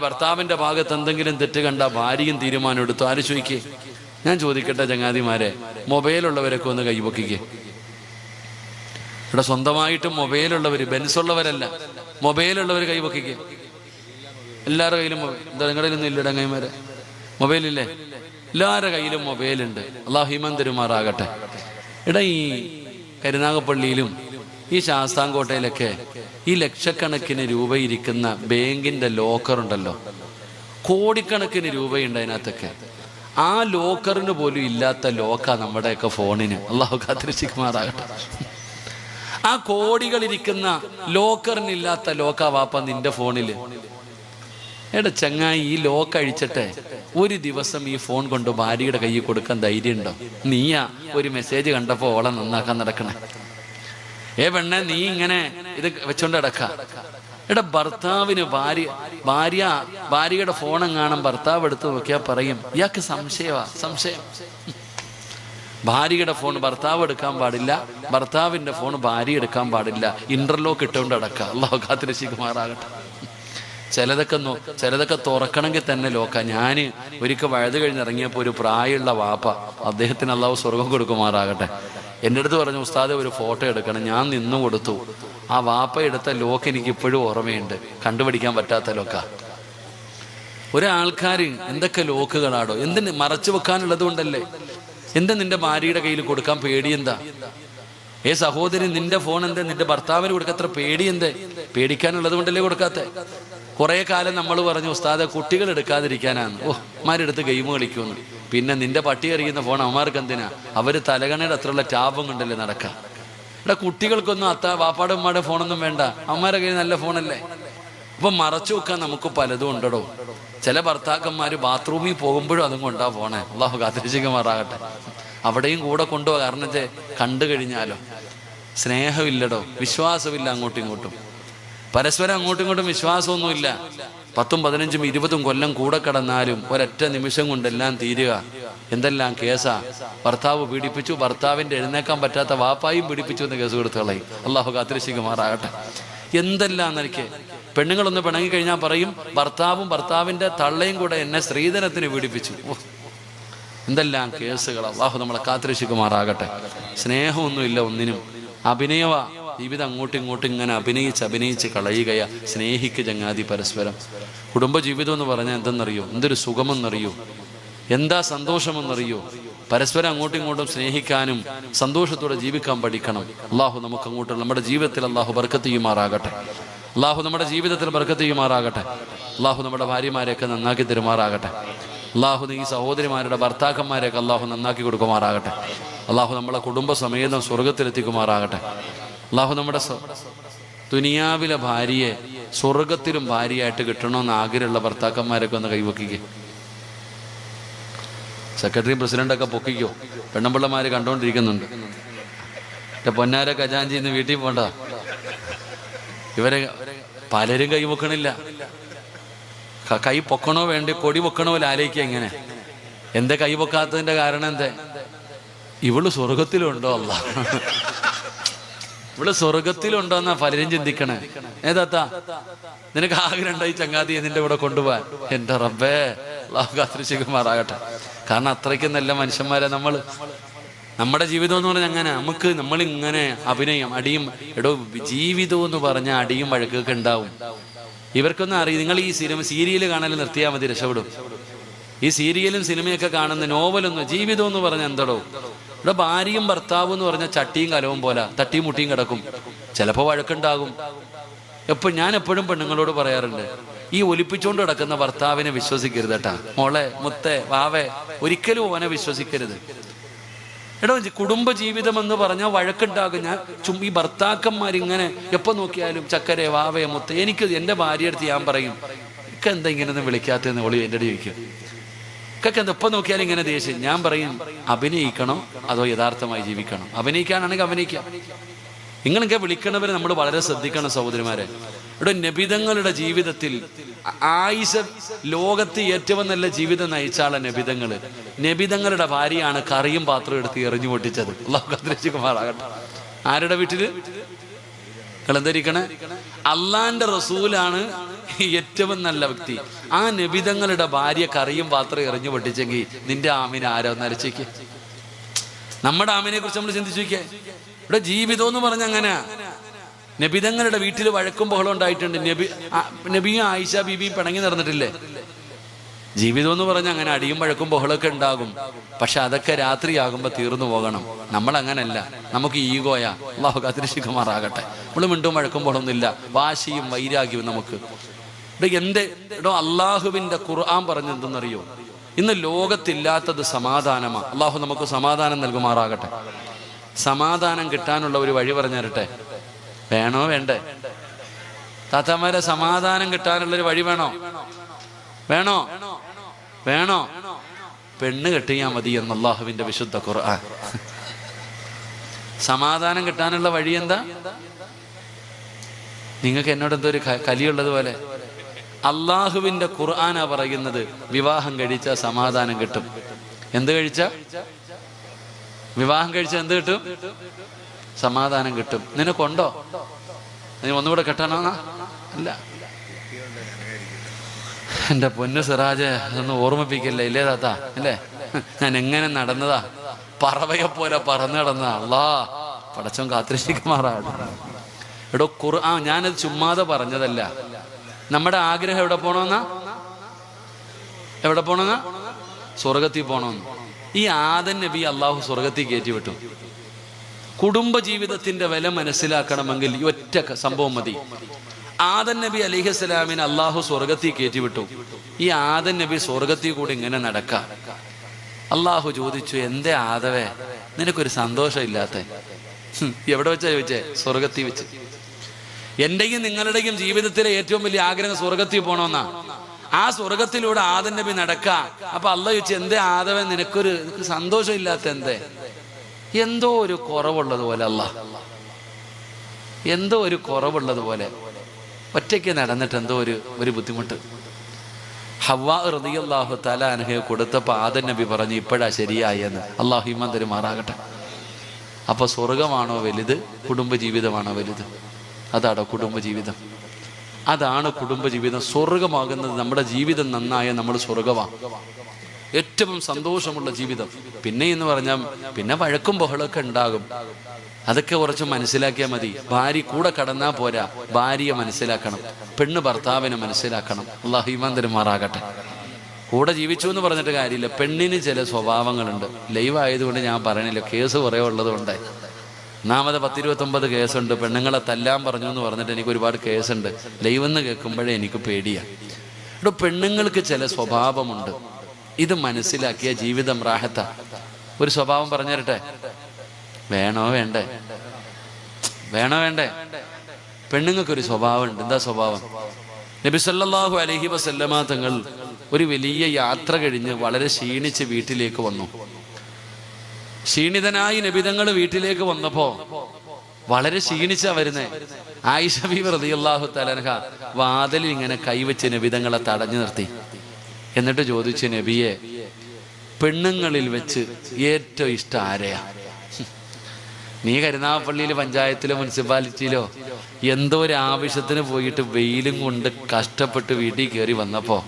ഭർത്താവിൻ്റെ ഭാഗത്ത് എന്തെങ്കിലും തെറ്റ് കണ്ട ഭാര്യയും തീരുമാനമെടുത്തു. ആര് ചോദിക്കേ? ഞാൻ ചോദിക്കട്ടെ ചങ്ങാതിമാരെ, മൊബൈലുള്ളവരൊക്കെ ഒന്ന് കൈപൊക്കിക്കേ. ഇവിടെ സ്വന്തമായിട്ടും മൊബൈലുള്ളവർ, ബെൻസുള്ളവരല്ല, മൊബൈലുള്ളവർ കൈപൊക്കിക്കേ. എല്ലാവരുടെ കയ്യിലും എന്താ? നിങ്ങളുടെ കയ്യിലൊന്നും ഇല്ല ചങ്ങാതിമാരെ? മൊബൈലില്ലേ? എല്ലാവരുടെ കയ്യിലും മൊബൈലുണ്ട്. അല്ലാഹു ഈമാൻ തരുമാറാകട്ടെ. എടാ, ഈ കരുനാഗപ്പള്ളിയിലും ഈ ശാസ്താംകോട്ടയിലൊക്കെ ഈ ലക്ഷക്കണക്കിന് രൂപ ഇരിക്കുന്ന ബാങ്കിൻ്റെ ലോക്കറുണ്ടല്ലോ, കോടിക്കണക്കിന് രൂപയുണ്ട് അതിനകത്തൊക്കെ. ആ ലോക്കറിന് പോലും ഇല്ലാത്ത ലോക്ക നമ്മുടെയൊക്കെ ഫോണിന്. അല്ലാഹു കാത്തിരക്ഷിക്കുമാറാകട്ടെ. ആ കോടികളിരിക്കുന്ന ലോക്കറിനില്ലാത്ത ലോക്ക വാപ്പ നിന്റെ ഫോണില്. എടാ ചങ്ങായി, ഈ ലോക്ക് അഴിച്ചിട്ടെ ഒരു ദിവസം ഈ ഫോൺ കൊണ്ട് ഭാര്യയുടെ കയ്യിൽ കൊടുക്കാൻ ധൈര്യമുണ്ടോ? നീയാ ഒരു മെസ്സേജ് കണ്ടപ്പോ ഓളെ നന്നാക്കാൻ നടക്കണേ. പെണ്ണെ, നീ ഇങ്ങനെ ഇത് വെച്ചോണ്ട് കിടക്ക. എടാ ഭർത്താവിന് ഭാര്യയുടെ ഫോണെങ്ങാനും ഭർത്താവ് എടുത്ത് നോക്കിയാൽ പറയും ഇയാൾക്ക് സംശയം. ഭാര്യയുടെ ഫോൺ ഭർത്താവ് എടുക്കാൻ പാടില്ല, ഭർത്താവിന്റെ ഫോൺ ഭാര്യ എടുക്കാൻ പാടില്ല. ഇന്റർലോക്ക് ഇട്ടുകൊണ്ട് കിടക്കുക. അല്ലാഹു കാത്തിരക്ഷിക്കുമാറാകട്ടെ. ചിലതൊക്കെ തുറക്കണമെങ്കിൽ തന്നെ ലോക്ക. ഞാൻ ഒരിക്കൽ വഴുത് കഴിഞ്ഞിറങ്ങിയപ്പോൾ ഒരു പ്രായമുള്ള വാപ്പ, അദ്ദേഹത്തിന് അല്ലാഹു സ്വർഗം കൊടുക്കുമാറാകട്ടെ, എൻ്റെ അടുത്ത് പറഞ്ഞു ഉസ്താദെ ഒരു ഫോട്ടോ എടുക്കണം. ഞാൻ നിന്നു കൊടുത്തു. ആ വാപ്പ എടുത്ത ലോക്ക് എനിക്ക് ഇപ്പോഴും ഓർമ്മയുണ്ട്. കണ്ടുപിടിക്കാൻ പറ്റാത്ത ലോക്ക. ഒരാൾക്കാർ എന്തൊക്കെ ലോക്കുകളാടോ, എന്തിന് മറച്ചു വെക്കാനുള്ളത് കൊണ്ടല്ലേ. എന്താ നിന്റെ ഭാര്യയുടെ കയ്യിൽ കൊടുക്കാൻ പേടിയെന്താ? സഹോദരി, നിന്റെ ഫോൺ എന്താ നിന്റെ ഭർത്താവിന് കൊടുക്കത്ര പേടിയെന്തേ? പേടിക്കാനുള്ളത് കൊണ്ടല്ലേ കൊടുക്കാത്ത. കുറെ കാലം നമ്മൾ പറഞ്ഞു ഉസ്താദെ കുട്ടികൾ എടുക്കാതിരിക്കാനാണ്. അമ്മമാരെടുത്ത് ഗെയിം കളിക്കുമെന്ന്. പിന്നെ നിന്റെ പട്ടി എറിയുന്ന ഫോൺ അമ്മമാർക്ക് എന്തിനാ? അവര് തലകണയുടെ അത്രയുള്ള ടാപം കൊണ്ടല്ലേ നടക്കാം. ഇവിടെ കുട്ടികൾക്കൊന്നും വാപ്പാടെ ഉമ്മാടെ ഫോണൊന്നും വേണ്ട, അമ്മമാരെ കയ്യിൽ നല്ല ഫോണല്ലേ. അപ്പൊ മറച്ചു വെക്കാൻ നമുക്ക് പലതും ഉണ്ടോ. ചില ഭർത്താക്കന്മാര് ബാത്റൂമിൽ പോകുമ്പോഴും അതും കൊണ്ടാ പോണേ. അല്ലാഹു കാത്തിരക്ഷിക്കുമാറാകട്ടെ. അവിടെയും കൂടെ കൊണ്ടുപോകാം. കാരണം കണ്ടു കഴിഞ്ഞാലോ സ്നേഹമില്ലടോ, വിശ്വാസമില്ല. അങ്ങോട്ടും ഇങ്ങോട്ടും പരസ്പരം അങ്ങോട്ടും ഇങ്ങോട്ടും വിശ്വാസമൊന്നുമില്ല. 10, 15, 20 കൊല്ലം കൂടെ കിടന്നാലും ഒരൊറ്റ നിമിഷം കൊണ്ടെല്ലാം തീരുക. എന്തെല്ലാം കേസാ. ഭർത്താവ് പീഡിപ്പിച്ചു, ഭർത്താവിന്റെ എഴുന്നേക്കാൻ പറ്റാത്ത വാപ്പായും പീഡിപ്പിച്ചു എന്ന് കേസ് കൊടുത്തു കളയും. അല്ലാഹു കാത്തിരക്ഷിക്കുമാറാകട്ടെ. എന്തെല്ലാം നിനക്ക്. പെണ്ണുങ്ങളൊന്ന് പിണങ്ങിക്കഴിഞ്ഞാൽ പറയും ഭർത്താവിന്റെ തള്ളയും കൂടെ എന്നെ സ്ത്രീധനത്തിന് പീഡിപ്പിച്ചു. എന്തെല്ലാം കേസുകൾ. അല്ലാഹു നമ്മളെ കാത്തിരക്ഷിക്കുമാറാകട്ടെ. സ്നേഹമൊന്നുമില്ല ഒന്നിനും. അഭിനയവാ ജീവിതം. അങ്ങോട്ടും ഇങ്ങോട്ടും ഇങ്ങനെ അഭിനയിച്ച് കളയുകയാ. സ്നേഹിക്ക് ചങ്ങാതി പരസ്പരം. കുടുംബജീവിതം എന്ന് പറഞ്ഞാൽ എന്തെന്നറിയോ? എന്തൊരു സുഖമെന്നറിയോ? എന്താ സന്തോഷമെന്നറിയോ? പരസ്പരം അങ്ങോട്ടും ഇങ്ങോട്ടും സ്നേഹിക്കാനും സന്തോഷത്തോടെ ജീവിക്കാൻ പഠിക്കണം. അല്ലാഹു നമുക്ക് അങ്ങോട്ട് നമ്മുടെ ജീവിതത്തിൽ അല്ലാഹു ബർക്കത്ത് ചെയ്യുമാറാകട്ടെ. അല്ലാഹു നമ്മുടെ ജീവിതത്തിൽ ബർക്കത്ത് ചെയ്യുമാറാകട്ടെ. അല്ലാഹു നമ്മുടെ ഭാര്യമാരെയൊക്കെ നന്നാക്കി തരുമാറാകട്ടെ. അല്ലാഹു ഈ സഹോദരിമാരുടെ ഭർത്താക്കന്മാരെയൊക്കെ അല്ലാഹു നന്നാക്കി കൊടുക്കുമാറാകട്ടെ. അല്ലാഹു നമ്മളെ കുടുംബസമേതം സ്വർഗത്തിലെത്തിക്കുമാറാകട്ടെ. അല്ലാഹു നമ്മുടെ ദുനിയാവിലെ ഭാര്യയെ സ്വർഗത്തിലും ഭാര്യയായിട്ട് കിട്ടണമെന്ന് ആഗ്രഹമുള്ള ഭർത്താക്കന്മാരൊക്കെ ഒന്ന് കൈവക്കിക്കേ. സെക്രട്ടറിയും പ്രസിഡന്റൊക്കെ പൊക്കിക്കോ. പെണ്ണമ്പിള്ളമാര് കണ്ടുകൊണ്ടിരിക്കുന്നുണ്ട്. പൊന്നാര ഖജാൻജി ഇന്ന് വീട്ടിൽ പോണ്ട. ഇവരെ പലരും കൈ പൊക്കണില്ല. കൈ പൊക്കണോ വേണ്ടി കൊടി പൊക്കണോ ആലോചിക്കുക. എങ്ങനെ എന്താ കൈ പൊക്കാത്തതിന്റെ കാരണം എന്താ? ഇവള് സ്വർഗത്തിലുണ്ടോ? അല്ല, ഇവള് സ്വർഗത്തിലുണ്ടോ എന്നാ പലരും ചിന്തിക്കണേ. ഏതാത്താ നിനക്ക് ആഗ്രഹം ഉണ്ടായി ചങ്ങാതി നിന്റെ കൂടെ കൊണ്ടുപോകാൻ? എന്റെ റബ്ബേ, അല്ലാഹു കാത്തിരക്ഷിക്കുമാറാകട്ടെ. കാരണം അത്രയ്ക്കും നല്ല മനുഷ്യന്മാരെ നമ്മുടെ ജീവിതം എന്ന് പറഞ്ഞാൽ അങ്ങനെ. നമ്മളിങ്ങനെ അഭിനയം അടിയും എടോ ജീവിതം എന്ന് പറഞ്ഞാൽ അടിയും വഴക്കൊക്കെ ഉണ്ടാവും. ഇവർക്കൊന്നും അറിയാം. നിങ്ങൾ ഈ സീരിയൽ കാണാൻ നിർത്തിയാൽ മതി, രക്ഷപ്പെടും. ഈ സീരിയലും സിനിമയൊക്കെ കാണുന്ന നോവലൊന്നും. ജീവിതം എന്ന് പറഞ്ഞാൽ എന്തടോ? ഇവിടെ ഭാര്യയും ഭർത്താവും എന്ന് പറഞ്ഞാൽ ചട്ടിയും കലവും പോലെ തട്ടിയും മുട്ടിയും കിടക്കും. ചിലപ്പോൾ വഴക്കുണ്ടാകും. ഞാൻ എപ്പോഴും പെണ്ണുങ്ങളോട് പറയാറുണ്ട്, ഈ ഒലിപ്പിച്ചുകൊണ്ട് കിടക്കുന്ന ഭർത്താവിനെ വിശ്വസിക്കരുത് കേട്ടാ. മോളെ, മുത്തേ, വാവേ, ഒരിക്കലും ഓനെ വിശ്വസിക്കരുത്. എടോ കുടുംബജീവിതം എന്ന് പറഞ്ഞാൽ വഴക്കുണ്ടാകും. ഈ ഭർത്താക്കന്മാരിങ്ങനെ എപ്പോൾ നോക്കിയാലും ചക്കരെ, വാവേ, മുത്തേ. എനിക്ക് എൻ്റെ ഭാര്യ അടുത്ത് ഞാൻ പറയും ഇക്ക എന്താ ഇങ്ങനെയൊന്നും വിളിക്കാത്തതെന്ന് ഒളി എൻ്റെ അടുത്ത് ചോദിക്കും. ഇക്കൊക്കെ എന്താ എപ്പോൾ നോക്കിയാലും ഇങ്ങനെ ദേഷ്യം. ഞാൻ പറയും അഭിനയിക്കണോ അതോ യഥാർത്ഥമായി ജീവിക്കണം? അഭിനയിക്കാനാണെങ്കിൽ അഭിനയിക്കാം. ഇങ്ങനെയൊക്കെ വിളിക്കണവരെ നമ്മൾ വളരെ ശ്രദ്ധിക്കണം സഹോദരിമാരെ. ഇവിടെ നബിതങ്ങളുടെ ജീവിതത്തിൽ ലോകത്ത് ഏറ്റവും നല്ല ജീവിതം നയിച്ചാളെ നബിതങ്ങളുടെ ഭാര്യയാണ് കറിയും പാത്രം എടുത്ത് എറിഞ്ഞു പൊട്ടിച്ചത്. അല്ലാഹു കാത്തിരക്ഷിക്കുമാറാകട്ടെ. ആരുടെ വീട്ടില്? കളന്തരിക്കണേ. അള്ളാന്റെ റസൂലാണ് ഏറ്റവും നല്ല വ്യക്തി. ആ നബിതങ്ങളുടെ ഭാര്യ കറിയും പാത്രം എറിഞ്ഞു പൊട്ടിച്ചെങ്കിൽ നിന്റെ ആമിനെ ആരോ ഒന്ന് അരച്ചേക്ക്. നമ്മുടെ ആമിനെ കുറിച്ച് നമ്മൾ ചിന്തിച്ചു നോക്കിയേ. ഇവിടെ ജീവിതം എന്ന് പറഞ്ഞ അങ്ങനെ. നബിതങ്ങളുടെ വീട്ടിൽ വഴക്കും ബഹളം ഉണ്ടായിട്ടുണ്ട്. നബിയും ആയിഷ ബീബിയും പിണങ്ങി നടന്നിട്ടില്ലേ? ജീവിതം എന്ന് പറഞ്ഞാൽ അങ്ങനെ അടിയും വഴക്കും ബഹളമൊക്കെ ഉണ്ടാകും. പക്ഷെ അതൊക്കെ രാത്രിയാകുമ്പോൾ തീർന്നു പോകണം. നമ്മൾ അങ്ങനല്ല. നമുക്ക് ഈഗോയാ. അല്ലാഹു കാത്തിരക്ഷിക്കുമാറാകട്ടെ. നമ്മൾ മിണ്ടും വഴക്കും ബഹളമൊന്നുമില്ല. വാശിയും വൈരാഗ്യവും നമുക്ക്. ഇവിടെ അള്ളാഹുവിന്റെ ഖുർആൻ പറഞ്ഞെന്തെന്നറിയോ? ഇന്ന് ലോകത്തില്ലാത്തത് സമാധാനമാണ്. അള്ളാഹു നമുക്ക് സമാധാനം നൽകുമാറാകട്ടെ. സമാധാനം കിട്ടാനുള്ള ഒരു വഴി പറഞ്ഞു തരട്ടെ? വേണോ വേണ്ടേ? താത്താമാരെ, സമാധാനം കിട്ടാനുള്ളൊരു വഴി വേണോ? വേണോ? വേണോ? പെണ്ണ് കെട്ടിയാ മതി എന്ന് അല്ലാഹുവിന്റെ വിശുദ്ധ ഖുർആൻ. സമാധാനം കിട്ടാനുള്ള വഴി എന്താ? നിങ്ങൾക്ക് എന്നോട് എന്തോ ഒരു കലിയുള്ളത് പോലെ. അള്ളാഹുവിന്റെ ഖുർആനാ പറയുന്നത് വിവാഹം കഴിച്ച സമാധാനം കിട്ടും. എന്ത് കഴിച്ച? വിവാഹം കഴിച്ച എന്ത് കിട്ടും? സമാധാനം കിട്ടും. നിനക്കുണ്ടോ? നീ ഒന്നുകൂടെ കെട്ടണമെന്നാ? അല്ല. എൻ്റെ പൊന്നു സിറാജ്, അതൊന്നും ഓർമ്മിപ്പിക്കില്ല. ഇല്ലേ താത്ത? അല്ലേ? ഞാൻ എങ്ങനെ നടന്നതാ, പറവയെ പോലെ പറന്നു നടന്നതാ. അല്ലാ പടച്ചോൻ കാത്തിരക്ഷിക്കുമാറാണ്. എടോ ഖുർആൻ, ഞാനത് ചുമ്മാതെ പറഞ്ഞതല്ല. നമ്മുടെ ആഗ്രഹം എവിടെ പോണമെന്നാ? എവിടെ പോണെന്നാ? സ്വർഗത്തിൽ പോണമെന്ന്. ഈ ആദം നബി അള്ളാഹു സ്വർഗത്തിൽ കയറ്റി വിട്ടു. കുടുംബ ജീവിതത്തിന്റെ വില മനസ്സിലാക്കണമെങ്കിൽ ഈ ഒറ്റ സംഭവം മതി. ആദം നബി അലൈഹിസ്സലാമിനെ അള്ളാഹു സ്വർഗത്തിൽ കയറ്റി വിട്ടു. ഈ ആദം നബി സ്വർഗത്തിൽ കൂടി ഇങ്ങനെ നടക്കാം. അള്ളാഹു ചോദിച്ചു, എന്തേ ആദവേ നിനക്കൊരു സന്തോഷം ഇല്ലാത്ത? എവിടെ വെച്ചാ ചോദിച്ചേ? സ്വർഗത്തിൽ വെച്ച്. എന്റെയും നിങ്ങളുടെയും ജീവിതത്തിലെ ഏറ്റവും വലിയ ആഗ്രഹം സ്വർഗത്തിൽ പോണമെന്നാ. ആ സ്വർഗത്തിലൂടെ ആദം നബി നടക്കാം. അപ്പൊ അള്ളാഹു ചോദിച്ചു, എന്തേ ആദവേ നിനക്ക് സന്തോഷം ഇല്ലാത്ത? എന്തേ? എന്തോ ഒരു കുറവുള്ളതുപോലെ. എന്തോ ഒരു കുറവുള്ളതുപോലെ. ഒറ്റയ്ക്ക് നടന്നിട്ട് എന്തോ ഒരു ബുദ്ധിമുട്ട്. ഹവ്വാ റളിയല്ലാഹു തആല അൻഹയെ കൊടുത്തപ്പോൾ ആദം നബി പറഞ്ഞു, ഇപ്പോഴാ ശരിയായെന്ന്. അള്ളാഹു ഈമാൻ തരുമാറാകട്ടെ. അപ്പൊ സ്വർഗമാണോ വലുത്, കുടുംബജീവിതമാണോ വലുത്? അതാണോ കുടുംബജീവിതം? അതാണ് കുടുംബജീവിതം. സ്വർഗമാകുന്നത് നമ്മുടെ ജീവിതം നന്നായ നമ്മൾ സ്വർഗമാണ്. ഏറ്റവും സന്തോഷമുള്ള ജീവിതം. പിന്നെ എന്ന് പറഞ്ഞാൽ പിന്നെ വഴക്കും ബഹളമൊക്കെ ഉണ്ടാകും. അതൊക്കെ കുറച്ച് മനസ്സിലാക്കിയാൽ മതി. ഭാര്യ കൂടെ കടന്നാ പോരാ, ഭാര്യയെ മനസ്സിലാക്കണം, പെണ്ണ് ഭർത്താവിനെ മനസ്സിലാക്കണം. അല്ലാഹു ഈമാൻ തരുമാറാകട്ടെ. കൂടെ ജീവിച്ചു എന്ന് പറഞ്ഞിട്ട് കാര്യമില്ല. പെണ്ണിന് ചില സ്വഭാവങ്ങളുണ്ട്. ലൈവ് ആയതുകൊണ്ട് ഞാൻ പറയണില്ല, കേസ് കുറേ ഉള്ളത് കൊണ്ട്. ഒന്നാമത് 10-29 കേസുണ്ട്. പെണ്ണുങ്ങളെ തല്ലാൻ പറഞ്ഞു എന്ന് പറഞ്ഞിട്ട് എനിക്ക് ഒരുപാട് കേസുണ്ട്. ലൈവ് എന്ന് കേൾക്കുമ്പോഴേ എനിക്ക് പേടിയാണ്. ഇവിടെ പെണ്ണുങ്ങൾക്ക് ചില സ്വഭാവമുണ്ട്. ഇത് മനസ്സിലാക്കിയ ജീവിതം റാഹത്ത. ഒരു സ്വഭാവം പറഞ്ഞു തരട്ടെ? വേണോ വേണ്ടേ? വേണോ വേണ്ടേ? പെണ്ണുങ്ങൾക്കൊരു സ്വഭാവമുണ്ട്. എന്താ സ്വഭാവം? നബി സല്ലല്ലാഹു അലൈഹി വസല്ലമ തങ്ങൾ ഒരു വലിയ യാത്ര കഴിഞ്ഞ് വളരെ ക്ഷീണിച്ച് വീട്ടിലേക്ക് വന്നു. ക്ഷീണിതനായി നബിതങ്ങൾ വീട്ടിലേക്ക് വന്നപ്പോ വളരെ ക്ഷീണിച്ചാ വരുന്നേ. ആയിഷ ബീവി റളിയല്ലാഹു തആല അൻഹ വാതിലിൽ ഇങ്ങനെ കൈവച്ച് നബിതങ്ങളെ തടഞ്ഞു നിർത്തി. എന്നിട്ട് ചോദിച്ചു, നബിയെ, പെണ്ണുങ്ങളിൽ വെച്ച് ഏറ്റവും ഇഷ്ടം ആരെയാ? നീ കരുനാഗപ്പള്ളിയിലെ പഞ്ചായത്തിലോ മുനിസിപ്പാലിറ്റിയിലോ എന്തോ ഒരു ആവശ്യത്തിന് പോയിട്ട് വെയിലും കൊണ്ട് കഷ്ടപ്പെട്ട് വീട്ടിൽ കയറി വന്നപ്പോ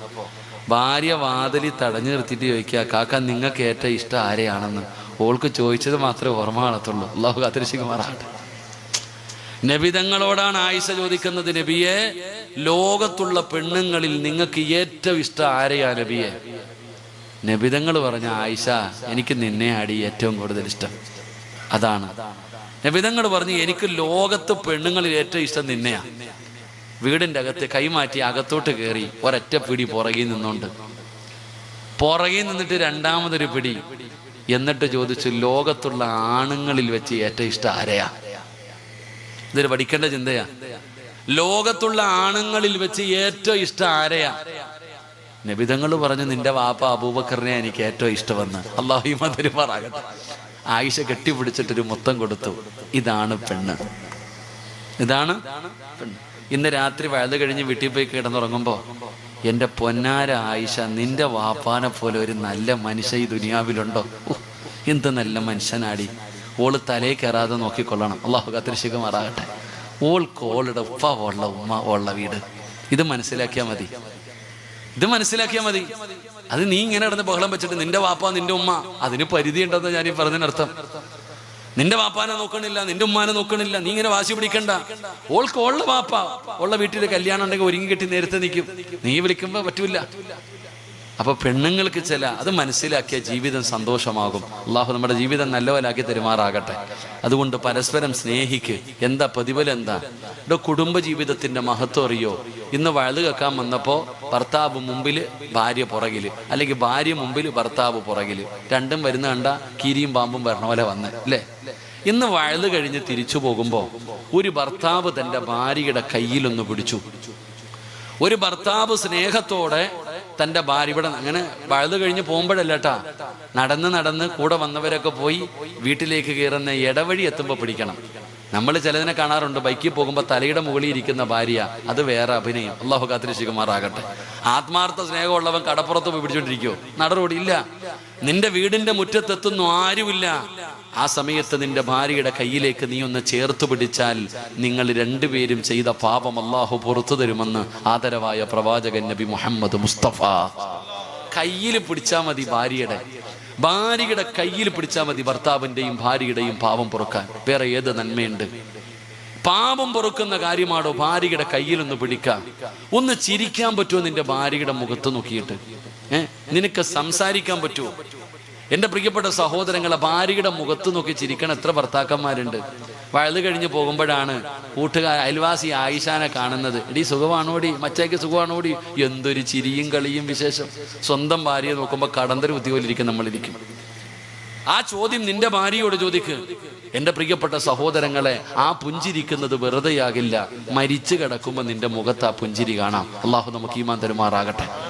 ഭാര്യ വാതിലിൽ തടഞ്ഞു നിർത്തിയിട്ട് ചോദിക്കുക, കാക്ക നിങ്ങൾക്ക് ഏറ്റവും ഇഷ്ടം ആരെയാണെന്ന്. ഓൾക്ക് ചോദിച്ചത് മാത്രമേ ഓർമ്മ കാണത്തുള്ളൂ. അല്ലാഹു കാത്തിരക്ഷിക്കുമാറാകട്ടെ. നബിതങ്ങളോടാണ് ആയിഷ ചോദിക്കുന്നത്, നബിയെ, ലോകത്തുള്ള പെണ്ണുങ്ങളിൽ നിങ്ങൾക്ക് ഏറ്റവും ഇഷ്ടം ആരെയാ നബിയെ? നബിതങ്ങൾ പറഞ്ഞ, ആയിഷ, എനിക്ക് നിന്നെയാടി ഏറ്റവും കൂടുതൽ ഇഷ്ടം. അതാണ് നബിതങ്ങൾ പറഞ്ഞു, എനിക്ക് ലോകത്ത് പെണ്ണുങ്ങളിൽ ഏറ്റവും ഇഷ്ടം നിന്നെയാ. വീടിന്റെ അകത്ത് കൈമാറ്റി അകത്തോട്ട് കയറി ഒരൊറ്റ പിടി പുറകിൽ നിന്നുകൊണ്ട്, പുറകിൽ നിന്നിട്ട് രണ്ടാമതൊരു പിടി. എന്നിട്ട് ചോദിച്ചു, ലോകത്തുള്ള ആണുങ്ങളിൽ വെച്ച് ഏറ്റവും ഇഷ്ടം ആരെയാ? ഇതൊരു പഠിക്കേണ്ട ചിന്തയാ. ലോകത്തുള്ള ആണുങ്ങളിൽ വെച്ച് ഏറ്റവും ഇഷ്ടം ആരെയാ? നബിതങ്ങൾ പറഞ്ഞു, നിന്റെ വാപ്പ അബൂബക്കറിനെ എനിക്ക് ഏറ്റവും ഇഷ്ടമെന്ന്. അല്ലാഹു ഈമാൻ തരുമാറാകട്ടെ. ആയിഷ കെട്ടിപ്പിടിച്ചിട്ടൊരു മുത്തം കൊടുത്തു. ഇതാണ് പെണ്ണ്. ഇതാണ് പെണ്ണ്. ഇന്ന് രാത്രി വഴുത് കഴിഞ്ഞ് വീട്ടിൽ പോയി കിടന്നുറങ്ങുമ്പോ, എൻ്റെ പൊന്നാര ആയിഷ, നിന്റെ വാപ്പാനെ പോലെ ഒരു നല്ല മനുഷ്യ ഈ ദുനിയാവിലുണ്ടോ? എന്ത് നല്ല മനുഷ്യനാടി. ഓള് തലേ കയറാതെ നോക്കിക്കൊള്ളണം. അല്ലാഹു കാത്തിരക്ഷിക്കുമാറാകട്ടെ. ഓൾക്ക് ഓളുടെ ഉപ്പ ഉള്ള ഉമ്മ ഉള്ള വീട്. ഇത് മനസ്സിലാക്കിയാൽ മതി. ഇത് മനസ്സിലാക്കിയാൽ മതി. അത് നീ ഇങ്ങനെ കിടന്ന് ബഹളം വെച്ചിട്ട് നിന്റെ വാപ്പ നിന്റെ ഉമ്മ, അതിന് പരിധി ഉണ്ടെന്ന് ഞാൻ ഈ പറഞ്ഞതിനർത്ഥം. നിന്റെ വാപ്പാനെ നോക്കണില്ല, നിന്റെ ഉമ്മാനെ നോക്കണില്ല, നീ ഇങ്ങനെ വാശി പിടിക്കണ്ട. ഓൾക്ക് ഉള്ള വാപ്പ ഉള്ള വീട്ടിൽ കല്യാണം ഉണ്ടെങ്കിൽ ഒരുങ്ങി കെട്ടി നേരത്തെ നിൽക്കും. നീ വിളിക്കുമ്പോ പറ്റൂല. അപ്പൊ പെണ്ണുങ്ങൾക്ക് അത് മനസ്സിലാക്കിയ ജീവിതം സന്തോഷമാകും. അള്ളാഹു നമ്മുടെ ജീവിതം നല്ലവനാക്കി തരുമാറാകട്ടെ. അതുകൊണ്ട് പരസ്പരം സ്നേഹിക്ക്. എന്താ പ്രതിഫലം? എന്താ കുടുംബ ജീവിതത്തിന്റെ മഹത്വം അറിയോ? ഇന്ന് വഴുത് കേൾക്കാൻ വന്നപ്പോ ഭർത്താവ് മുമ്പില്, ഭാര്യ പുറകില്, അല്ലെങ്കിൽ ഭാര്യ മുമ്പില്, ഭർത്താവ് പുറകില്, രണ്ടും വരുന്ന കണ്ട കീരിയും പാമ്പും വരണ പോലെ വന്ന് അല്ലേ? ഇന്ന് വഴുത് കഴിഞ്ഞ് തിരിച്ചു പോകുമ്പോ ഒരു ഭർത്താവ് തന്റെ ഭാര്യയുടെ കയ്യിലൊന്ന് പിടിച്ചു. ഒരു ഭർത്താവ് സ്നേഹത്തോടെ തൻ്റെ ഭാര്യ ഇവിടെ അങ്ങനെ വഴുത് കഴിഞ്ഞ് പോകുമ്പോഴല്ല കേട്ടാ, നടന്ന് കൂടെ വന്നവരൊക്കെ പോയി വീട്ടിലേക്ക് കയറുന്ന ഇടവഴി എത്തുമ്പോൾ പിടിക്കണം. നമ്മൾ ചിലതിനെ കാണാറുണ്ട്, ബൈക്കിൽ പോകുമ്പോൾ തലയുടെ മുകളിൽ ഇരിക്കുന്ന ഭാര്യ, അത് വേറെ അഭിനയം. അള്ളാഹു കാത്തിരക്ഷിക്കുമാറാകട്ടെ. ആത്മാർത്ഥ സ്നേഹമുള്ളവൻ കടപ്പുറത്ത് പോയി പിടിച്ചോണ്ടിരിക്കുവോ? നടറോടി ഇല്ല. നിന്റെ വീടിന്റെ മുറ്റത്തെത്തുന്നു ആരുമില്ല. ആ സമയത്ത് നിന്റെ ഭാര്യയുടെ കയ്യിലേക്ക് നീ ഒന്ന് ചേർത്ത് പിടിച്ചാൽ നിങ്ങൾ രണ്ടുപേരും ചെയ്ത പാപം അള്ളാഹു പുറത്തു തരുമെന്ന് ആദരവായ പ്രവാചകൻ നബി മുഹമ്മദ് മുസ്തഫ. കയ്യിൽ പിടിച്ചാൽ മതി, ഭാര്യയുടെ കയ്യിൽ പിടിച്ചാൽ മതി ഭർത്താവിൻ്റെയും ഭാര്യയുടെയും പാപം പൊറുക്കാൻ. വേറെ ഏത് നന്മയുണ്ട്? പാപം പൊറുക്കുന്ന കാര്യമാണോ ഭാര്യയുടെ കയ്യിലൊന്ന് പിടിക്കാം? ഒന്ന് ചിരിക്കാൻ പറ്റുമോ നിന്റെ ഭാര്യയുടെ മുഖത്ത് നോക്കിയിട്ട്? നിനക്ക് സംസാരിക്കാൻ പറ്റുമോ? എൻ്റെ പ്രിയപ്പെട്ട സഹോദരങ്ങളെ, ഭാര്യയുടെ മുഖത്ത് നോക്കി ചിരിക്കണ എത്ര ഭർത്താക്കന്മാരുണ്ട്. വഴുത് കഴിഞ്ഞ് പോകുമ്പോഴാണ് അയൽവാസി ആയിഷാനെ കാണുന്നത്. എടീ സുഖമാണോടി, മച്ചയ്ക്ക് സുഖമാണോടി, എന്തൊരു ചിരിയും കളിയും വിശേഷം. സ്വന്തം ഭാര്യയെ നോക്കുമ്പോൾ കടന്തര ബുദ്ധിപോലിരിക്കും നമ്മളിരിക്കും. ആ ചോദ്യം നിന്റെ ഭാര്യയോട് ചോദിക്ക്. എൻ്റെ പ്രിയപ്പെട്ട സഹോദരങ്ങളെ, ആ പുഞ്ചിരിക്കുന്നത് വെറുതെയാകില്ല. മരിച്ചു കിടക്കുമ്പോൾ നിന്റെ മുഖത്ത് ആ പുഞ്ചിരി കാണാം. അള്ളാഹു നമുക്ക് ഈമാൻ തരുമാറാകട്ടെ.